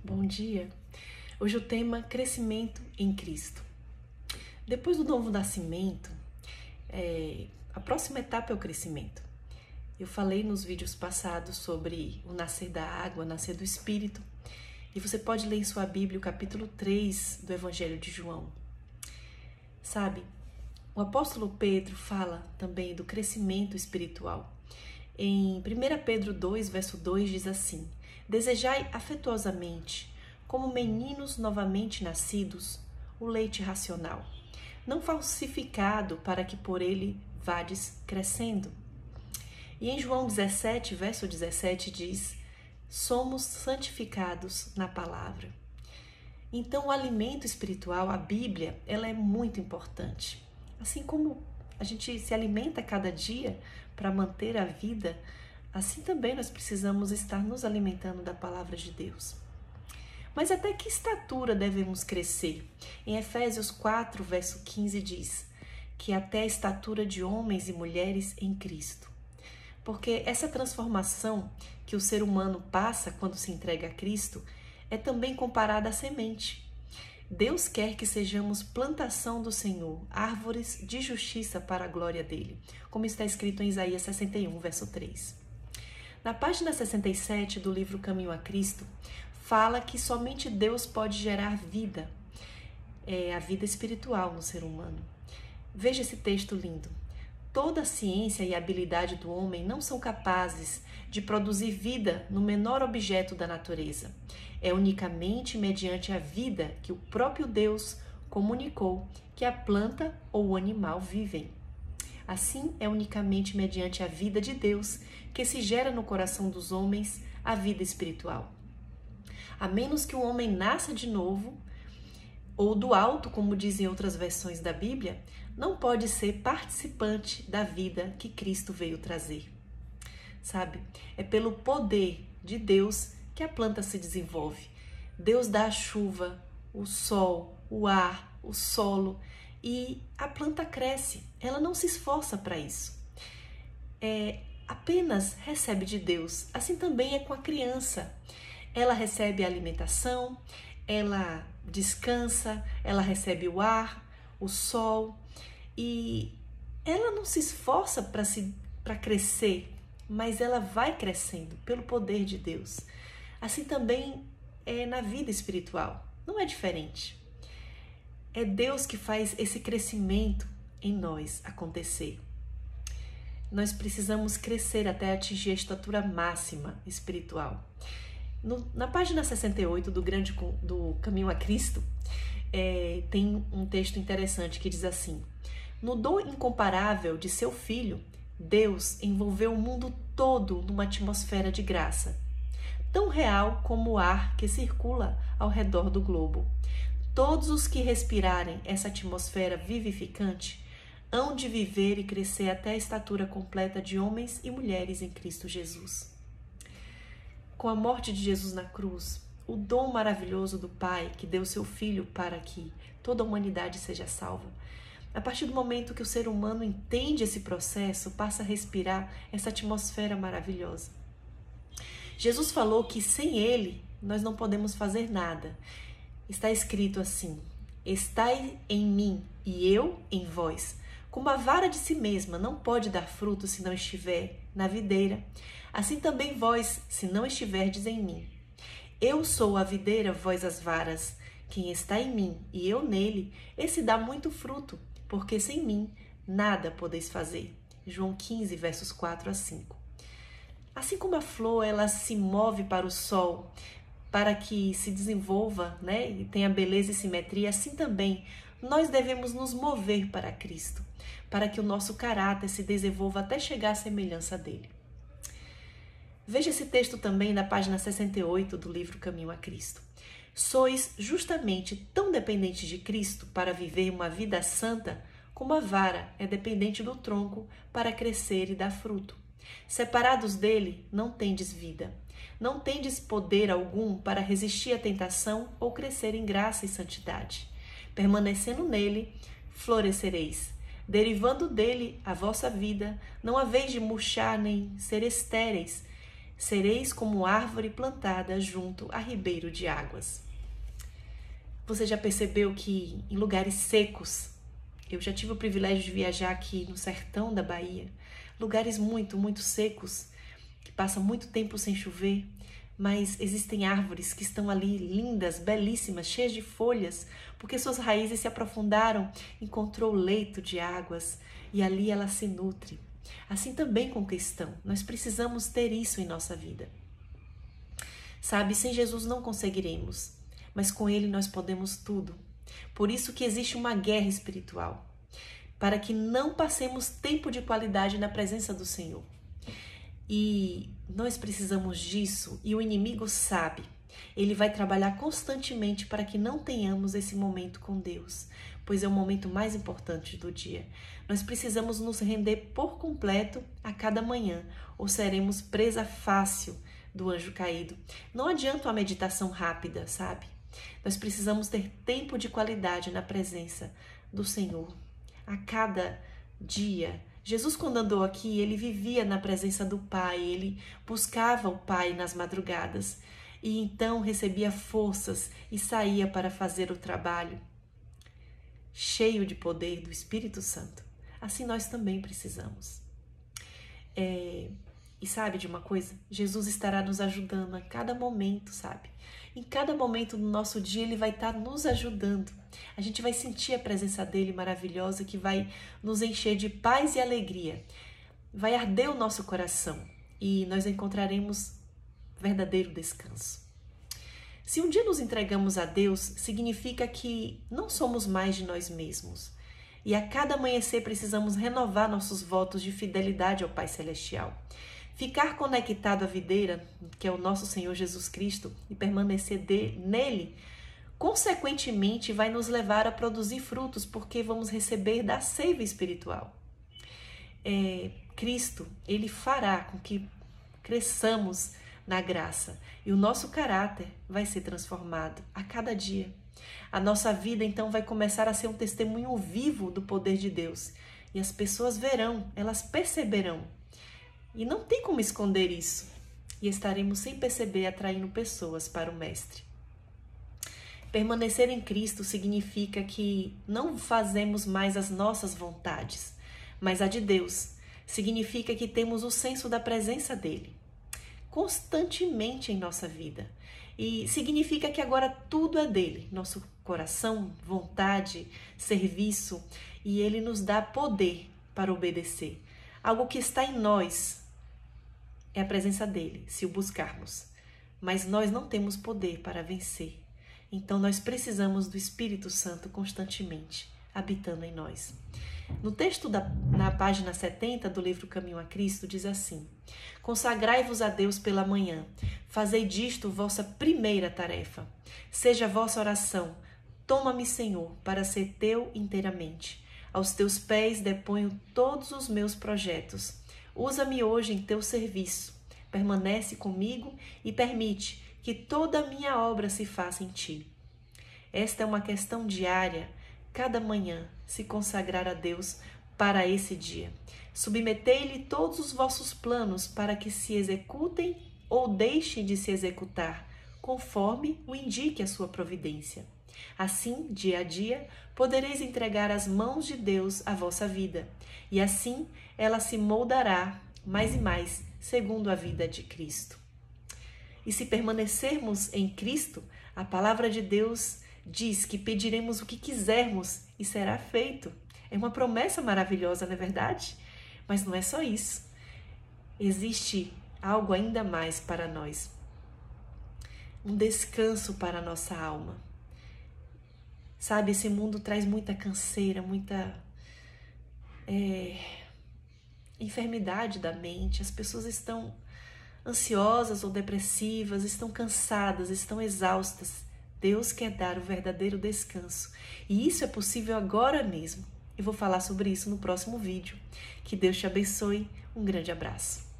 Bom dia! Hoje o tema crescimento em Cristo. Depois do novo nascimento, a próxima etapa é o crescimento. Eu falei nos vídeos passados sobre o nascer da água, nascer do Espírito, e você pode ler em sua Bíblia o capítulo 3 do Evangelho de João. Sabe, o apóstolo Pedro fala também do crescimento espiritual. Em 1 Pedro 2, verso 2 diz assim: desejai afetuosamente, como meninos novamente nascidos, o leite racional, não falsificado, para que por ele vades crescendo. E em João 17, verso 17 diz: somos santificados na palavra. Então o alimento espiritual, a Bíblia, ela é muito importante. Assim como a gente se alimenta cada dia para manter a vida, assim também nós precisamos estar nos alimentando da palavra de Deus. Mas até que estatura devemos crescer? Em Efésios 4, verso 15 diz que até a estatura de homens e mulheres em Cristo. Porque essa transformação que o ser humano passa quando se entrega a Cristo é também comparada à semente. Deus quer que sejamos plantação do Senhor, árvores de justiça para a glória dele, como está escrito em Isaías 61, verso 3. Na página 67 do livro Caminho a Cristo, fala que somente Deus pode gerar vida, a vida espiritual no ser humano. Veja esse texto lindo. Toda a ciência e a habilidade do homem não são capazes de produzir vida no menor objeto da natureza. É unicamente mediante a vida que o próprio Deus comunicou que a planta ou o animal vivem. Assim, é unicamente mediante a vida de Deus que se gera no coração dos homens a vida espiritual. A menos que o homem nasça de novo, ou do alto, como dizem outras versões da Bíblia, não pode ser participante da vida que Cristo veio trazer. Sabe, é pelo poder de Deus que a planta se desenvolve. Deus dá a chuva, o sol, o ar, o solo, e a planta cresce. Ela não se esforça para isso. Apenas recebe de Deus. Assim também é com a criança. Ela recebe a alimentação, ela descansa, ela recebe o ar, o sol, e ela não se esforça para crescer, mas ela vai crescendo pelo poder de Deus. Assim também é na vida espiritual, não é diferente. É Deus que faz esse crescimento em nós acontecer. Nós precisamos crescer até atingir a estatura máxima espiritual. Na página 68 do Caminho a Cristo, tem um texto interessante que diz assim: no dom incomparável de seu Filho, Deus envolveu o mundo todo numa atmosfera de graça, tão real como o ar que circula ao redor do globo. Todos os que respirarem essa atmosfera vivificante hão de viver e crescer até a estatura completa de homens e mulheres em Cristo Jesus. Com a morte de Jesus na cruz, o dom maravilhoso do Pai que deu seu Filho para que toda a humanidade seja salva, a partir do momento que o ser humano entende esse processo, passa a respirar essa atmosfera maravilhosa. Jesus falou que sem Ele nós não podemos fazer nada. Está escrito assim: estai em mim e eu em vós. Como a vara de si mesma não pode dar fruto se não estiver na videira, assim também vós, se não estiverdes em mim. Eu sou a videira, vós as varas. Quem está em mim e eu nele, esse dá muito fruto, porque sem mim nada podeis fazer. João 15, versos 4 a 5. Assim como a flor, ela se move para o sol, para que se desenvolva, e tenha beleza e simetria, assim também nós devemos nos mover para Cristo, para que o nosso caráter se desenvolva até chegar à semelhança dele. Veja esse texto também na página 68 do livro Caminho a Cristo. Sois justamente tão dependentes de Cristo para viver uma vida santa, como a vara é dependente do tronco para crescer e dar fruto. Separados dele, não tendes vida. Não tendes poder algum para resistir à tentação ou crescer em graça e santidade. Permanecendo nele, florescereis. Derivando dele a vossa vida, não haveis de murchar nem ser estéreis, Sereis como árvore plantada junto a ribeiro de águas. Você já percebeu que em lugares secos, eu já tive o privilégio de viajar aqui no sertão da Bahia, lugares muito, muito secos, que passam muito tempo sem chover, mas existem árvores que estão ali lindas, belíssimas, cheias de folhas, porque suas raízes se aprofundaram, encontrou leito de águas e ali ela se nutre. Assim também com o cristão, nós precisamos ter isso em nossa vida. Sabe, sem Jesus não conseguiremos, mas com Ele nós podemos tudo. Por isso que existe uma guerra espiritual, para que não passemos tempo de qualidade na presença do Senhor. E nós precisamos disso e o inimigo sabe. Ele vai trabalhar constantemente para que não tenhamos esse momento com Deus, pois é o momento mais importante do dia. Nós precisamos nos render por completo a cada manhã, ou seremos presa fácil do anjo caído. Não adianta uma meditação rápida, sabe? Nós precisamos ter tempo de qualidade na presença do Senhor. A cada dia. Jesus, quando andou aqui, ele vivia na presença do Pai, ele buscava o Pai nas madrugadas e então recebia forças e saía para fazer o trabalho, cheio de poder do Espírito Santo. Assim nós também precisamos. E sabe de uma coisa? Jesus estará nos ajudando a cada momento, sabe? Em cada momento do nosso dia ele vai estar nos ajudando. A gente vai sentir a presença dele maravilhosa que vai nos encher de paz e alegria. Vai arder o nosso coração e nós encontraremos verdadeiro descanso. Se um dia nos entregamos a Deus, significa que não somos mais de nós mesmos. E a cada amanhecer precisamos renovar nossos votos de fidelidade ao Pai Celestial. Ficar conectado à videira, que é o nosso Senhor Jesus Cristo, e permanecer nele, consequentemente vai nos levar a produzir frutos, porque vamos receber da seiva espiritual. Cristo, ele fará com que cresçamos na graça e o nosso caráter vai ser transformado a cada dia. A nossa vida então vai começar a ser um testemunho vivo do poder de Deus e as pessoas verão, elas perceberão. E não tem como esconder isso. E estaremos sem perceber atraindo pessoas para o Mestre. Permanecer em Cristo significa que não fazemos mais as nossas vontades, mas a de Deus. Significa que temos o senso da presença dele constantemente em nossa vida. E significa que agora tudo é dele, nosso coração, vontade, serviço, e ele nos dá poder para obedecer. Algo que está em nós é a presença dele, se o buscarmos. Mas nós não temos poder para vencer. Então nós precisamos do Espírito Santo constantemente habitando em nós. No texto na página 70 do livro Caminho a Cristo diz assim: consagrai-vos a Deus pela manhã, fazei disto vossa primeira tarefa. Seja a vossa oração: toma-me, Senhor, para ser teu inteiramente. Aos teus pés deponho todos os meus projetos. Usa-me hoje em teu serviço. Permanece comigo e permite que toda a minha obra se faça em ti. Esta é uma questão diária. Cada manhã se consagrar a Deus para esse dia. Submetei-lhe todos os vossos planos para que se executem ou deixem de se executar, conforme o indique a sua providência. Assim, dia a dia, podereis entregar às mãos de Deus a vossa vida, e assim ela se moldará mais e mais segundo a vida de Cristo. E se permanecermos em Cristo, a palavra de Deus diz que pediremos o que quisermos e será feito. É uma promessa maravilhosa, não é verdade? Mas não é só isso. Existe algo ainda mais para nós. Um descanso para a nossa alma. Sabe, esse mundo traz muita canseira, muita enfermidade da mente. As pessoas estão ansiosas ou depressivas, estão cansadas, estão exaustas. Deus quer dar o verdadeiro descanso. E isso é possível agora mesmo. Eu vou falar sobre isso no próximo vídeo. Que Deus te abençoe. Um grande abraço.